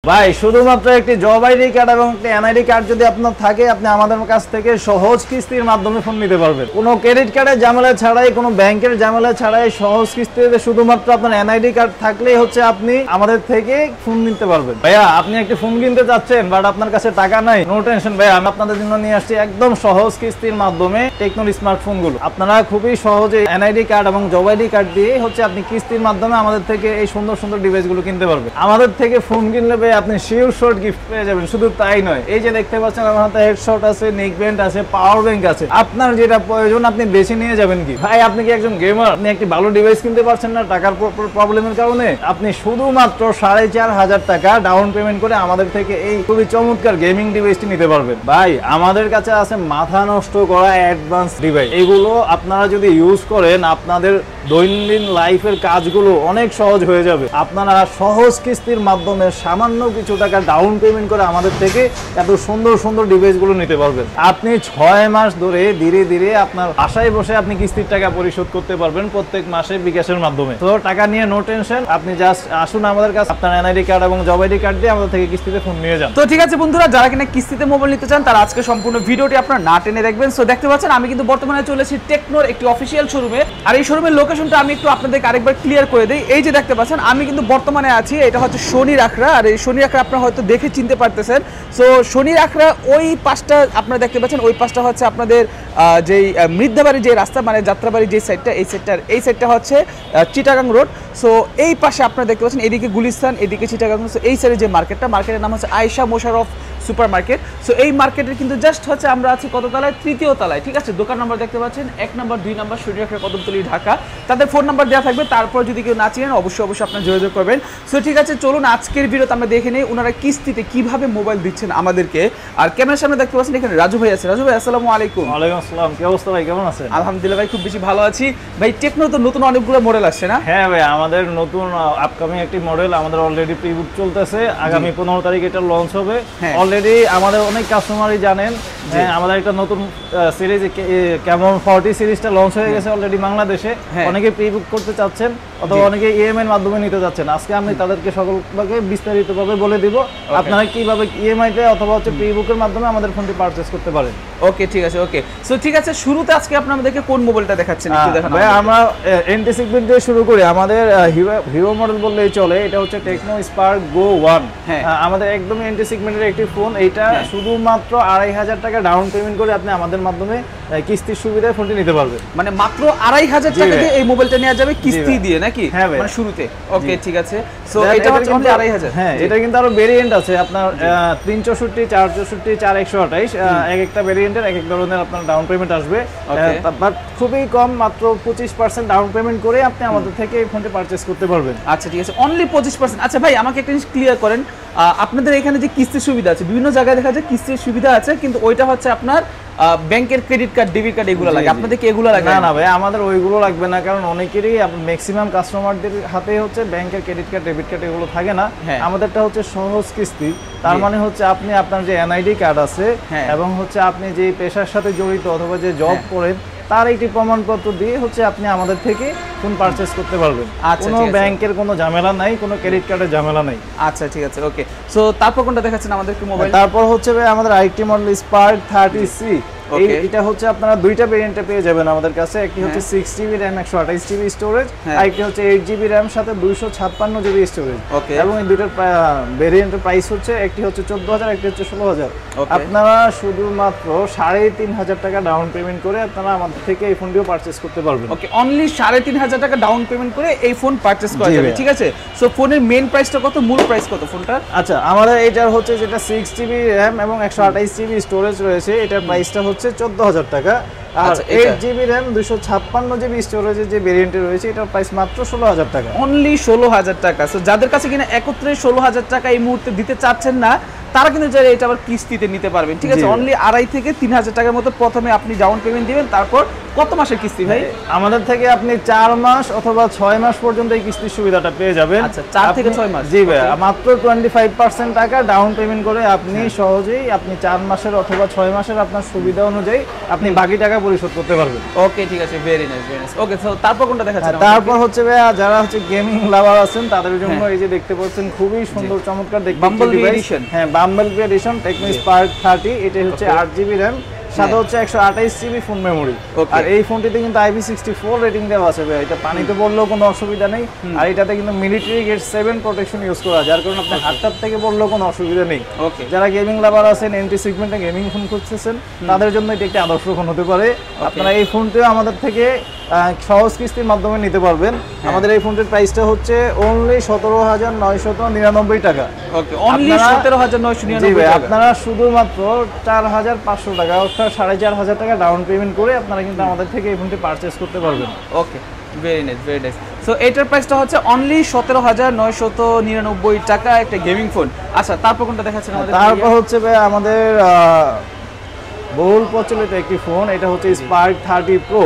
ভাই শুধুমাত্র একটি জব আইডি কার্ড এবং একটি এনআইডি কার্ড যদি আপনার থাকে, আপনি আমাদের কাছ থেকে সহজ কিস্তির মাধ্যমে ফোন নিতে পারবেন। কোনো ক্রেডিট কার্ডের ঝামেলা ছাড়াই, কোনো ব্যাংকের ঝামেলা ছাড়াই সহজ কিস্তিতে শুধুমাত্র আপনার এনআইডি কার্ড থাকলেই হচ্ছে আপনি আমাদের থেকে ফোন নিতে পারবেন। ভাইয়া আপনি একটি ফোন কিনতে চাচ্ছেন বাট আপনার কাছে টাকা নাই, নো টেনশন ভাইয়া, আমি আপনাদের জন্য নিয়ে আসছি একদম সহজ কিস্তির মাধ্যমে টেকনোর স্মার্টফোন গুলো। আপনারা খুবই সহজে এনআইডি কার্ড এবং জব আইডি কার্ড দিয়ে হচ্ছে আপনি কিস্তির মাধ্যমে আমাদের থেকে এই সুন্দর সুন্দর ডিভাইস গুলো কিনতে পারবেন। আমাদের থেকে ফোন কিনলে ভাই আপনি শিওর শর্ট গিফট পেয়ে যাবেন। শুধু তাই নয়, এই যে দেখতে পাচ্ছেন আমার হাতে হেডশট আছে, নেক ব্যান্ড আছে, পাওয়ার ব্যাংক আছে। আপনার যেটা প্রয়োজন আপনি বেছে নিয়ে যাবেন। কি ভাই আপনি কি একজন গেমার, আপনি একটি ভালো ডিভাইস কিনতে পারছেন না টাকার প্রবলেমের কারণে, আপনি শুধুমাত্র 4,500 টাকা ডাউন পেমেন্ট করে আমাদের থেকে এই খুবই চমৎকার গেমিং ডিভাইসটি নিতে পারবেন। ভাই আমাদের কাছে আছে মাথা নষ্ট করা অ্যাডভান্স ডিভাইস। এগুলো আপনারা যদি ইউজ করেন আপনাদের দৈনন্দিন লাইফের কাজগুলো অনেক সহজ হয়ে যাবে। আপনারা সহজ কিস্তির মাধ্যমে সামান্য কিছু টাকা ডাউন পেমেন্ট করে আমাদের থেকে এত সুন্দর সুন্দর ডিভাইসগুলো নিতে পারবেন। আপনি 6 মাস ধরে ধীরে ধীরে আপনার বাসায় বসে আপনি কিস্তির টাকা পরিশোধ করতে পারবেন প্রত্যেক মাসে বিকাশের মাধ্যমে। তো টাকা নিয়ে নো টেনশন, আপনি জাস্ট আসুন আমাদের কাছে, আপনার এনআইডি কার্ড এবং জব আইডি কার্ড দিয়ে আমাদের থেকে কিস্তিতে ফোন নিয়ে যান। তো ঠিক আছে বন্ধুরা, যারা কিনা কিস্তিতে মোবাইল নিতে চান তারা আজকে সম্পূর্ণ ভিডিওটি আপনারা না টেনে দেখবেন। সো দেখতে পাচ্ছেন আমি কিন্তু বর্তমানে চলেছি টেকনোর একটি অফিসিয়াল শোরুমে। আর এই শোরুমের লোকেশনটা আমি একটু আপনাদেরকে আরেকবার ক্লিয়ার করে দেই। এই যে দেখতে পাচ্ছেন আমি কিন্তু বর্তমানে আছি, এটা হচ্ছে শনির আখড়া। আর এই শনির আখড়া আপনারা হয়তো দেখে চিনতে পারতেছেন। সো শনির আখড়া ওই পাশটা আপনারা দেখতে পাচ্ছেন, ওই পাশটা হচ্ছে আপনাদের যেই মৃদ্ধাবাড়ি যে রাস্তা, মানে যাত্রাবাড়ি যে সাইডটা, এই সাইডটা হচ্ছে চিটাগাং রোড। সো এই পাশে আপনারা দেখতে পাচ্ছেন এদিকে গুলিস্তান, এদিকে চিটাগাং। সো এই সাইডে যে মার্কেটের নাম হচ্ছে Ayesha Mosharraf super market. So এই মার্কেটের কিন্তু জাস্ট হচ্ছে আমরা আছি কত তলায়, 3য় তলায়, ঠিক আছে। দোকান নাম্বার দেখতে পাচ্ছেন 1 নম্বর 2 নম্বর শনির আখড়া কদমতলী ঢাকা। তাদের ফোন নাম্বার দেওয়া থাকবে, তারপর যদি কেউ না চিনেন অবশ্যই আপনার যোগাযোগ করবেন। সো ঠিক আছে, চলুন আজকের ভিডিওতে আমরা দেখে নেই ওনারা কিস্তিতে কিভাবে মোবাইল দিচ্ছেন আমাদেরকে। আর ক্যামেরার সামনে দেখতে পাচ্ছেন এখানে রাজু ভাই আছে। রাজু ভাই আসসালামু আলাইকুম। ওয়ালাইকুম আসসালাম, কি অবস্থা ভাই, কেমন আছেন? আলহামদুলিল্লাহ ভাই, খুব বেশি ভালো আছি ভাই। টেকনো তো নতুন অনেকগুলো মডেল আসছে না? হ্যাঁ ভাই, আমাদের নতুন আপকামিং একটি মডেল আমাদের অলরেডি প্রি বুক চলতেছে। আগামী 15 তারিখ এটা লঞ্চ হবে। অলরেডি আমাদের অনেক কাস্টমারই জানেন আমাদের একটা নতুন সিরিজ ক্যামন 40 সিরিজটা লঞ্চ হয়ে গেছে অলরেডি বাংলাদেশে। অনেকে প্রি বুক করতে চাচ্ছেন অথবা অনেকে ইএমআই এর মাধ্যমে নিতে যাচ্ছেন। আজকে আমি তাদেরকে সকলকে বিস্তারিতভাবে বলে দিব আপনারা কিভাবে ইএমআই তে অথবা হচ্ছে প্রি বুকের মাধ্যমে আমাদের ফোনটি পারচেজ করতে পারেন। ওকে ঠিক আছে, ওকে। সো ঠিক আছে, শুরুতে আজকে আপনাদেরকে কোন মোবাইলটা দেখাচ্ছেন একটু দেখান ভাই। আমরা এন্টি সেগমেন্ট দিয়ে শুরু করি। আমাদের হিরো মডেল বললেই চলে, এটা হচ্ছে টেকনো স্পার্ক গো 1। আমাদের একদমই এন্টি সেগমেন্টের একটি ফোন। এইটা শুধুমাত্র 2,500 টাকা ডাউন পেমেন্ট করে আপনি আমাদের মাধ্যমে কিস্তির সুবিধায় ফোনটি নিতে পারবেন। মানে মাত্র 2,500 টাকা দিয়ে এই মোবাইলটা নেওয়া যাবে কিস্তি দিয়ে নাকি? মানে শুরুতে। ওকে ঠিক আছে। সো এটা হচ্ছে 2,500। হ্যাঁ, এটা কিন্তু আরো ভেরিয়েন্ট আছে আপনার 364, 464, 4128 এক একটা ভেরিয়েন্টের এক এক ধরনের আপনার ডাউন পেমেন্ট আসবে। বাট খুবই কম, মাত্র 25% ডাউন পেমেন্ট করে আপনি আমাদের থেকে এই ফোনটি পারচেজ করতে পারবেন। আচ্ছা ঠিক আছে, অনলি 25%। আচ্ছা ভাই, আমাকে একটা জিনিস ক্লিয়ার করেন, আপনাদের এখানে যে কিস্তির সুবিধা আছে, বিভিন্ন জায়গায় দেখা যায় কিস্তির সুবিধা আছে, কিন্তু ওইটা হচ্ছে আপনার ব্যাংকের ক্রেডিট কার্ড, ডেবিট কার্ড এগুলো লাগে। আপনাদের কি এগুলো লাগে? না ভাই, আমাদের ওইগুলো লাগবে না, কারণ অনেকেরই ম্যাক্সিমাম কাস্টমারদের হাতে হচ্ছে ব্যাংকের ক্রেডিট কার্ড, ডেবিট কার্ড এগুলো থাকে না। আমাদেরটা হচ্ছে সহজ কিস্তি। তার মানে হচ্ছে আপনি আপনার যে এনআইডি কার্ড আছে এবং হচ্ছে আপনি যে পেশার সাথে জড়িত অথবা যে জব করেন তার একটি প্রমাণপত্র দিয়ে হচ্ছে আপনি আমাদের থেকে ফোন পারচেজ করতে পারবেন। কোনো ব্যাংকের কোনো ঝামেলা নাই, কোনো ক্রেডিট কার্ডের ঝামেলা নাই। আচ্ছা ঠিক আছে, ওকে। সো তারপর কোনটা দেখাচ্ছেন আমাদেরকে মোবাইল? তারপর হচ্ছে আমাদের আরেকটি মডেল স্পার্ক 30C। এটা হচ্ছে আপনারা দুইটা ভেরিয়েন্টে পেয়ে যাবেন আমাদের কাছে। একটি হচ্ছে 6GB RAM 128GB স্টোরেজ, আরেকটি হচ্ছে 8GB RAM সাথে 256GB স্টোরেজ। এবং এই দুইটার ভেরিয়েন্টের প্রাইস হচ্ছে একটি হচ্ছে 14,000, একটি হচ্ছে 16,000। আপনারা শুধুমাত্র 3,500 টাকা ডাউন পেমেন্ট করে আপনারা আমাদের থেকে এই ফোনটিও পারচেজ করতে পারবেন। ওকে, অনলি 3,500 টাকা ডাউন পেমেন্ট করে এই ফোন পারচেজ করা যাবে, ঠিক আছে। সো ফোনের মেইন প্রাইসটা কত, মূল প্রাইস কত ফোনটার? আচ্ছা, আমাদের এটার হচ্ছে যেটা 6GB RAM এবং 128GB স্টোরেজ রয়েছে, এটার প্রাইসটা হচ্ছে 14,000 টাকা। আর 8GB RAM 256GB স্টোরেজের যে ভেরিয়েন্টে রয়েছে এটার প্রাইস মাত্র 16,000 টাকা। অনলি 16,000 টাকা। সো যাদের কাছে কিনা একত্রে 16,000 টাকা এই মুহূর্তে দিতে চাচ্ছেন না, তারা কিন্তু চাইলে এটা আবার কিস্তিতে নিতে পারবেন, ঠিক আছে। অনলি 2,500 থেকে 3,000 টাকার মতো প্রথমে আপনি ডাউন পেমেন্ট দিবেন, তারপর কত মাসের কিস্তি ভাই? আমাদের থেকে আপনি 4 মাস অথবা 6 মাস পর্যন্ত এই কিস্তির সুবিধাটা পেয়ে যাবেন। আচ্ছা, 4 থেকে 6 মাস। জি ভাই, মাত্র 25% টাকা ডাউন পেমেন্ট করে আপনি সহজেই আপনি 4 মাসের অথবা 6 মাসের আপনার সুবিধা অনুযায়ী আপনি বাকি টাকা পরিশোধ করতে পারবেন। ওকে ঠিক আছে, very nice very nice. Okay so তারপর কোনটা দেখাচ্ছেন? তারপর হচ্ছে ভাইয়া যারা হচ্ছে গেমিং লাভার আছেন তাদের জন্য এই যে দেখতে পাচ্ছেন খুবই সুন্দর চমৎকার দেখতে Bumblebee edition। হ্যাঁ, Bumblebee edition Tecno Spark 30, এটা হচ্ছে 8GB RAM, সাথে হচ্ছে 128GB ফোন মেমোরি। আর এই ফোনটিতে কিন্তু IP64 রেটিং দেওয়া আছে ভাই, এটা পানিতে পড়লেও কোনো অসুবিধা নেই। আর এটাতে কিন্তু মিলিটারি গ্রেড 7 প্রোটেকশন ইউজ করা, যার কারণে আপনি হাতটাপ থেকে পড়লেও কোনো অসুবিধা নেই। ওকে, যারা গেমিং লাভার আছেন, এন্ট্রি সেগমেন্টে গেমিং ফোন খুঁজতেছেন, তাদের জন্য এটা একটি আদর্শ ফোন হতে পারে। আপনারা এই ফোনটিও আমাদের থেকে সহজ কিস্তির মাধ্যমে নিতে পারবেন। আমাদের এই ফোনটির প্রাইসটা হচ্ছে অনলি 17,999 টাকা। ওকে, অনলি 17,999 টাকা। আপনারা শুধুমাত্র 4,500 টাকা অর্থাৎ 4,500 টাকা ডাউন পেমেন্ট করে আপনারা কিন্তু আমাদের থেকে এই ফোনটি পারচেজ করতে পারবেন। Okay, very nice very nice. So এটার প্রাইসটা হচ্ছে অনলি 17,999 টাকা, একটা গেমিং ফোন। আচ্ছা তারপর কোনটা দেখাচ্ছেন আমাদের? তারপর হচ্ছে ভাই আমাদের বহুল প্রচলিত একটি ফোন, এটা হচ্ছে Spark 30 Pro।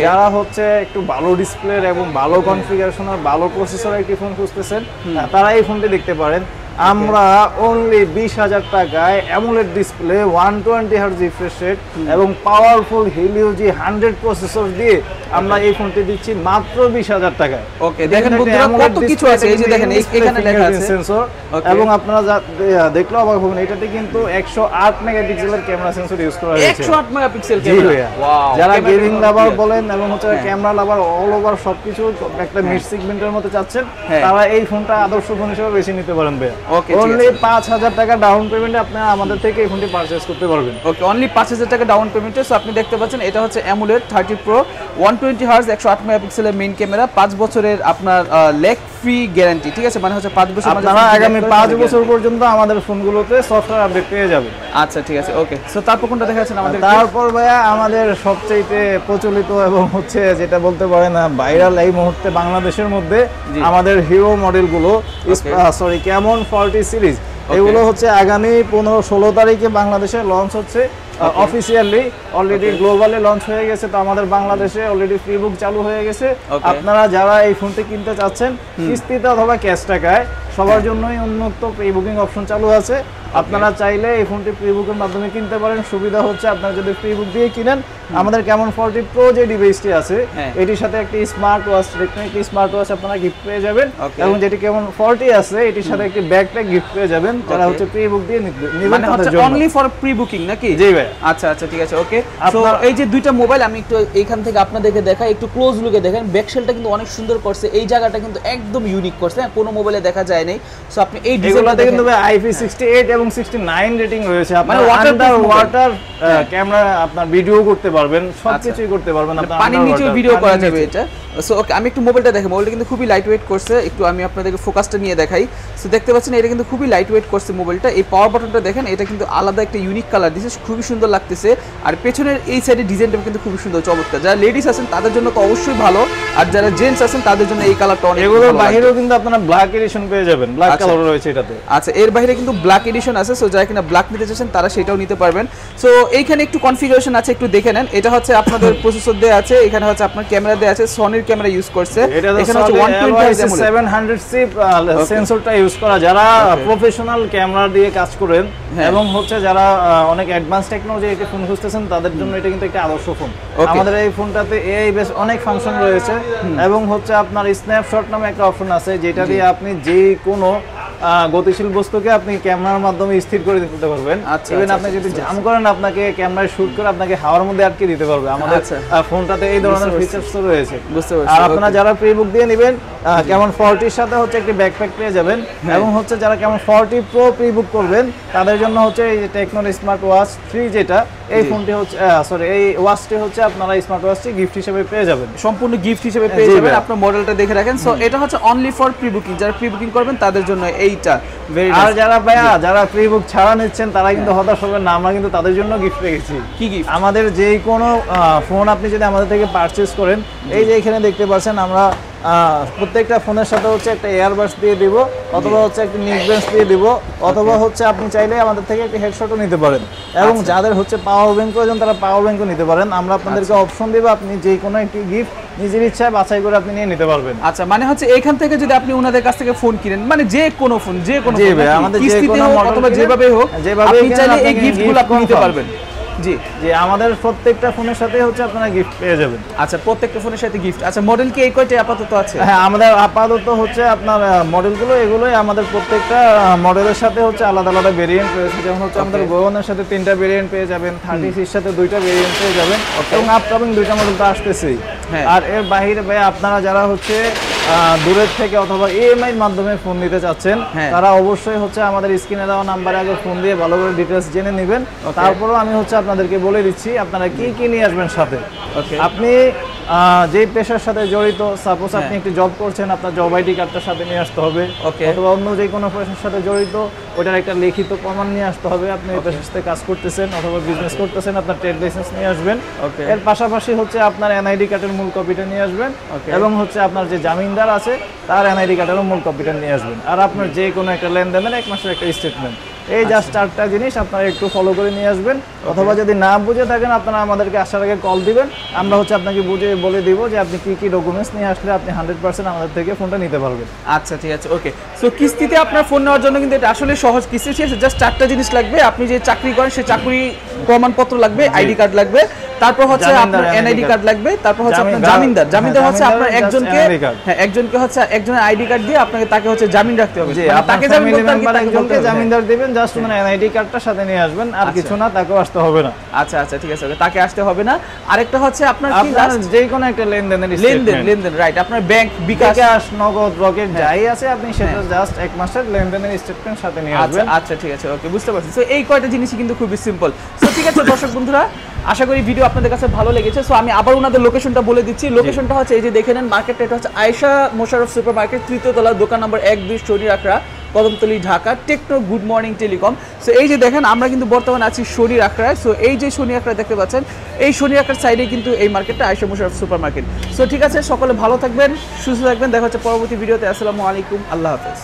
যারা হচ্ছে একটু ভালো ডিসপ্লের এবং ভালো কনফিগারেশনের ভালো প্রসেসর একটি ফোন খুঁজতেছেন, তারা এই ফোনটি দেখতে পারেন। আমরা অনলি 20,000 টাকায় AMOLED display, 120 hertz refresh rate এবং পাওয়ারফুল Helio G100 প্রসেসর দিয়ে আমরা এই ফোনটি দিচ্ছি মাত্র 20,000 টাকায়। ওকে, দেখেন বন্ধুরা কত কিছু আছে, এই যে দেখেন এখানে লেখা আছে সেন্সর, এবং আপনারা দেখলেও অবাক হবেন, এটাতে কিন্তু 108 মেগাপিক্সেলের ক্যামেরা সেন্সর ইউজ করা হয়েছে। 108 মেগাপিক্সেল ক্যামেরা। ওয়াও, যারা গেমিং লাভার বলেন এবং হচ্ছে ক্যামেরা লাভার অল ওভার সবকিছু একটা মিড সেগমেন্টের মধ্যে চাচ্ছেন, তারা এই ফোনটা আদর্শ ফোন হিসেবে বেছে নিতে পারেন ভাই। ওকে, অনলি 5,000 টাকা ডাউন পেমেন্টে আপনারা আমাদের থেকে এই ফোনটি পারচেজ করতে পারবেন। ওকে, অনলি 5,000 টাকা ডাউন পেমেন্টে। সো আপনি দেখতে পাচ্ছেন এটা হচ্ছে AMOLED 30 Pro, 120 হার্জ, 108 মেগাপিক্সেলের মেইন ক্যামেরা, 5 বছরের আপনার লেগ ফ্রি গ্যারান্টি। ঠিক আছে, মানে হচ্ছে 5 বছর আপনারা আগামী 5 বছর পর্যন্ত আমাদের ফোনগুলোতে সফটওয়্যার আপডেট পেয়ে যাবেন। আচ্ছা ঠিক আছে, ওকে। সো তারপর কোনটা দেখাচ্ছেন আমাদের? তারপর ভাইয়া আমাদের সবচেয়ে প্রচলিত এবং হচ্ছে যেটা বলতে পারেন ভাইরাল এই মুহূর্তে বাংলাদেশের মধ্যে আমাদের হিরো মডেলগুলো, সরি Camon 40 সিরিজ, এগুলো হচ্ছে আগামী 15-16 তারিখে বাংলাদেশে লঞ্চ হচ্ছে অফিসিয়ালি। অলরেডি গ্লোবালি লঞ্চ হয়ে গেছে, তো আমাদের বাংলাদেশে অলরেডি ফ্রি বুক চালু হয়ে গেছে। আপনারা যারা এই ফোনটি কিনতে চাচ্ছেন কিস্তিতে অথবা ক্যাশ টাকায়, সবার জন্যই উন্মুক্ত প্রি বুকিং অপশন চালু আছে। আপনারা চাইলে এই ফোনটি প্রি বুকের মাধ্যমে কিনতে পারেন। সুবিধা হচ্ছে আপনারা যদি প্রি বুক দিয়ে কিনেন, আমাদের Camon 40 Pro যে ডিভাইসটি আছে এটির সাথে একটি smart watch, technique smart watch আপনারা গিফট পেয়ে যাবেন, এবং যেটি Camon 40 আছে এটির সাথে একটি ব্যাকপ্যাক গিফট পেয়ে যাবেন যারা হচ্ছে প্রি বুক দিয়ে নেবেন তাদের জন্য। অনলি ফর প্রি বুকিং নাকি? জি ভাই। আচ্ছা আচ্ছা ঠিক আছে, ওকে। সো এই যে দুইটা মোবাইল আমি একটু এইখান থেকে আপনাদেরকে দেখাই, একটু ক্লোজ লুকে দেখেন। ব্যাকশেলটা কিন্তু অনেক সুন্দর করছে, এই জায়গাটা কিন্তু একদম ইউনিক করছে, কোনো মোবাইলে দেখা যায় নাই। সো আপনি এই ডিজাইনটা কিন্তু IP68 এবং 69 রেটিং রয়েছে। মানে ওয়াটার ক্যামেরা আপনার ভিডিও করতে পারবেন, সবকিছুই করতে পারবেন, আপনার পানির নিচে ভিডিও করা যাবে এটা। সো ওকে, আমি একটু মোবাইলটা দেখি। মোবাইলটা কিন্তু খুবই লাইট ওয়েট করছে, একটু আমি আপনাদেরকে ফোকাসটা নিয়ে দেখাই। সো দেখতে পাচ্ছেন এটা কিন্তু খুবই লাইট ওয়েট করছে মোবাইলটা। এই পাওয়ার বাটনটা দেখেন, এটা কিন্তু আলাদা একটা ইউনিক কালার দিয়েছে, খুবই সুন্দর লাগতেছে। আর পেছনের এই সাইডের ডিজাইনটা কিন্তু খুবই সুন্দর, চমৎকার। যারা লেডিস আছেন তাদের জন্য তো অবশ্যই ভালো, আর যারা জেন্টস আছেন তাদের জন্য এই কালারটা অনেক। এগুলোর বাইরেও কিন্তু আপনারা ব্ল্যাক এডিশন পেয়ে যাবেন, ব্ল্যাক কালার রয়েছে এটাতে। আচ্ছা, এর বাইরে কিন্তু ব্ল্যাক এডিশন আছে। সো যারা কিনা ব্ল্যাক নিতে চাচ্ছেন তারা সেটাও নিতে পারবেন। সো এইখানে একটু কনফিগারেশন আছে, একটু দেখে নেন। এটা হচ্ছে আপনাদের প্রসেসর দেয়া আছে, এখানে হচ্ছে আপনার ক্যামেরা দেয়া আছে, সনির ক্যামেরা ইউজ করছে। এখানে হচ্ছে 700C সেন্সরটা ইউজ করা, যারা প্রফেশনাল ক্যামেরা দিয়ে কাজ করেন এবং হচ্ছে যারা অনেক অ্যাডভান্স টেকনোলজি এটা ফোন খুঁজতেছেন তাদের জন্য এটা কিন্তু একটা আদর্শ ফোন। আমাদের এই ফোনটাতে এই বেশ অনেক ফাংশন রয়েছে, এবং হচ্ছে আপনার স্ন্যাপশট নামে একটা অপশন আছে যেটা দিয়ে আপনি যে কোনো গতিশীল বস্তুকে আপনি ক্যামেরার মাধ্যমে স্থির করে দিতে পারবেন। ইভেন আপনি যদি জাম করেন আপনাকে ক্যামেরায় শুট করে আপনাকে হাওয়ার মধ্যে আটকে দিতে পারবে। আমাদের ফোনটাতে এই ধরনের ফিচারস রয়েছে। আর আপনারা যারা প্রি বুক দিয়ে নেবেন Camon 40 এর সাথে হচ্ছে একটি ব্যাকপ্যাক পেয়ে যাবেন, এবং হচ্ছে যারা Camon 40 Pro প্রি বুক করবেন তাদের জন্য হচ্ছে এই টেকনো স্মার্ট ওয়াচ 3 যেটা, এই ফোনটি হচ্ছে সরি এই ওয়াচটি হচ্ছে আপনারা স্মার্ট ওয়াচটি গিফট হিসেবে পেয়ে যাবেন, সম্পূর্ণ গিফট হিসেবে পেয়ে যাবেন। আপনার মডেলটা দেখে রাখেন। সো এটা হচ্ছে অনলি ফর প্রি বুকিং, যারা প্রি বুকিং করবেন তাদের জন্য এইটা। আর যারা ভাইয়া যারা প্রি বুক ছাড়া নিচ্ছেন তারা কিন্তু হতাশ হবেন না, আমরা কিন্তু তাদের জন্য গিফট রেখেছি। কি গিফট? আমাদের যে কোনো ফোন আপনি যদি আমাদের থেকে পারচেজ করেন, এই যে এখানে দেখতে পাচ্ছেন আমরা প্রত্যেকটা ফোনের সাথে হচ্ছে একটা এয়ারবাস দিয়ে দিব, অথবা হচ্ছে একটা নিকবেন্স দিয়ে দিব, অথবা হচ্ছে আপনি চাইলে আমাদের থেকে একটা হেডশটও নিতে পারেন, এবং যাদের হচ্ছে পাওয়ার ব্যাংক প্রয়োজন তারা পাওয়ার ব্যাংকও নিতে পারেন। আমরা আপনাদেরকে অপশন দেব, আপনি যে কোনো একটি গিফট নিজের ইচ্ছায় বাছাই করে আপনি নিয়ে নিতে পারবেন। আচ্ছা, মানে হচ্ছে এখান থেকে যদি আপনি ওনাদের কাছ থেকে ফোন কিনেন, মানে যে কোনো ফোন, যে কোনো আমাদের যে কোনো মডেল অথবা যেভাবে হোক, আপনি চাইলে এই গিফটগুলো আপনি নিতে পারবেন। জি যে আমাদের প্রত্যেকটা ফোনের সাথে হচ্ছে আপনারা গিফট পেয়ে যাবেন। আচ্ছা, প্রত্যেকটা ফোনের সাথে গিফট। আচ্ছা, মডেল কি এই কয়টাই আপাতত আছে? হ্যাঁ, আমাদের আপাতত হচ্ছে আপনার মডেলগুলো এগুলোই আমাদের প্রত্যেকটা মডেলের সাথে হচ্ছে আলাদা আলাদা ভেরিয়েন্ট রয়েছে। যেমন হচ্ছে আমাদের গোয়নের সাথে 3টা ভেরিয়েন্ট পেয়ে যাবেন, 36 সাথে 2টা ভেরিয়েন্ট পেয়ে যাবেন, এবং আপকামিং 2টা মডেল তো আসতেছেই। হ্যাঁ। আর এর বাইরে ভাই আপনারা যারা হচ্ছে দূরের থেকে অথবা ইএমআই এর মাধ্যমে ফোন নিতে চাচ্ছেন, হ্যাঁ। তারা অবশ্যই হচ্ছে আমাদের স্ক্রিনে দেওয়া নাম্বারে আগে ফোন দিয়ে ভালো করে ডিটেইলস জেনে নেবেন। তারপরেও আমি হচ্ছে আপনাদেরকে বলে দিচ্ছি আপনারা কি কি নিয়ে আসবেন সাথে। ওকে। আপনি যেই পেশার সাথে জড়িত, সাপোজ আপনি একটি জব করছেন, আপনার জব আইডি কার্ডটার সাথে নিয়ে আসতে হবে। ওকে। অথবা অন্য যে কোনো পেশার সাথে জড়িত, ওটার একটা লিখিত প্রমাণ নিয়ে আসতে হবে। আপনি এই পেশার সাথে কাজ করতেছেন অথবা বিজনেস করতেছেন, আপনার ট্রেড লাইসেন্স নিয়ে আসবেন। ওকে। এর পাশাপাশি হচ্ছে আপনার এনআইডি কার্ডের মূল কপিটা নিয়ে আসবেন, এবং হচ্ছে আপনার যে জামিনদার আছে তার এনআইডি কার্ডেরও মূল কপিটা নিয়ে আসবেন। আর আপনার যে কোনো একটা লেনদেনের 1 মাসের একটা স্টেটমেন্ট। এই জাস্ট 4টা জিনিস আপনারা একটু ফলো করে নিয়ে আসবেন। অথবা যদি না বুঝে থাকেন, আপনারা আমাদেরকে আসার আগে কল দিবেন, আমরা হচ্ছে আপনাকে বুঝে বলে দিব যে আপনি কি কি ডকুমেন্টস নিয়ে আসলে আপনি 100% আমাদের থেকে ফোনটা নিতে পারবেন। আচ্ছা, ঠিক আছে, ওকে। সো কিস্তিতে আপনার ফোন নেওয়ার জন্য কিন্তু এটা আসলে সহজ। কিস্তি শেষে জাস্ট 4টা জিনিস লাগবে। আপনি যে চাকরি করেন সেই চাকরি প্রমাণপত্র লাগবে, আইডি কার্ড লাগবে, তারপর হচ্ছে আপনার এনআইডি কার্ড লাগবে, তারপর হচ্ছে আপনার জামিনদার হচ্ছে আপনার একজনকে, হ্যাঁ, একজনকে হচ্ছে একজনের আইডি কার্ড দিয়ে আপনাকে তাকে হচ্ছে জামিন রাখতে হবে। মানে তাকে জামিন করতে হবে, তাকে একজনকে জামিনদার দিবেন, জাস্ট মানে এনআইডি কার্ডটা সাথে নিয়ে আসবেন, আর কিছু না, তাকেও আসতে হবে না। আচ্ছা আচ্ছা, ঠিক আছে, তাকে আসতে হবে না। আরেকটা হচ্ছে আপনার কি যে কোনো একটা লেনদেনের লেনদেন, রাইট, আপনার ব্যাংক, বিকাশ, নগদ, রকেট যাই আছে আপনি সেটা জাস্ট 1 মাসের লেনদেনের স্টেটমেন্ট সাথে নিয়ে আসবেন। আচ্ছা, ঠিক আছে, ওকে, বুঝতে পারছি। সো এই কয়টা জিনিসই কিন্তু খুবই সিম্পল। সো ঠিক আছে দর্শক বন্ধুরা, আশা করি ভিডিও আপনাদের কাছে ভালো লেগেছে। সো আমি আবার ওনাদের লোকেশনটা বলে দিচ্ছি। লোকেশনটা হচ্ছে এই যে দেখে নেন, মার্কেটটা এটা হচ্ছে আয়েশা মোশাররফ সুপার মার্কেট, 3য় তলা, দোকান number 1-2, Shani Akhra, Kadamtali, Dhaka, techno good morning telecom. So এই যে দেখেন, আমরা কিন্তু বর্তমানে আছি শনি আখড়ায়। সো এই যে শনি আখড়া দেখতে পাচ্ছেন, এই শনি আখড়ার সাইডে কিন্তু এই মার্কেটটা Ayesha Mosharraf super market. So ঠিক আছে, সকলে ভালো থাকবেন, সুস্থ থাকবেন, দেখা হচ্ছে পরবর্তী ভিডিওতে। আসসালামু আলাইকুম, আল্লাহ হাফেজ।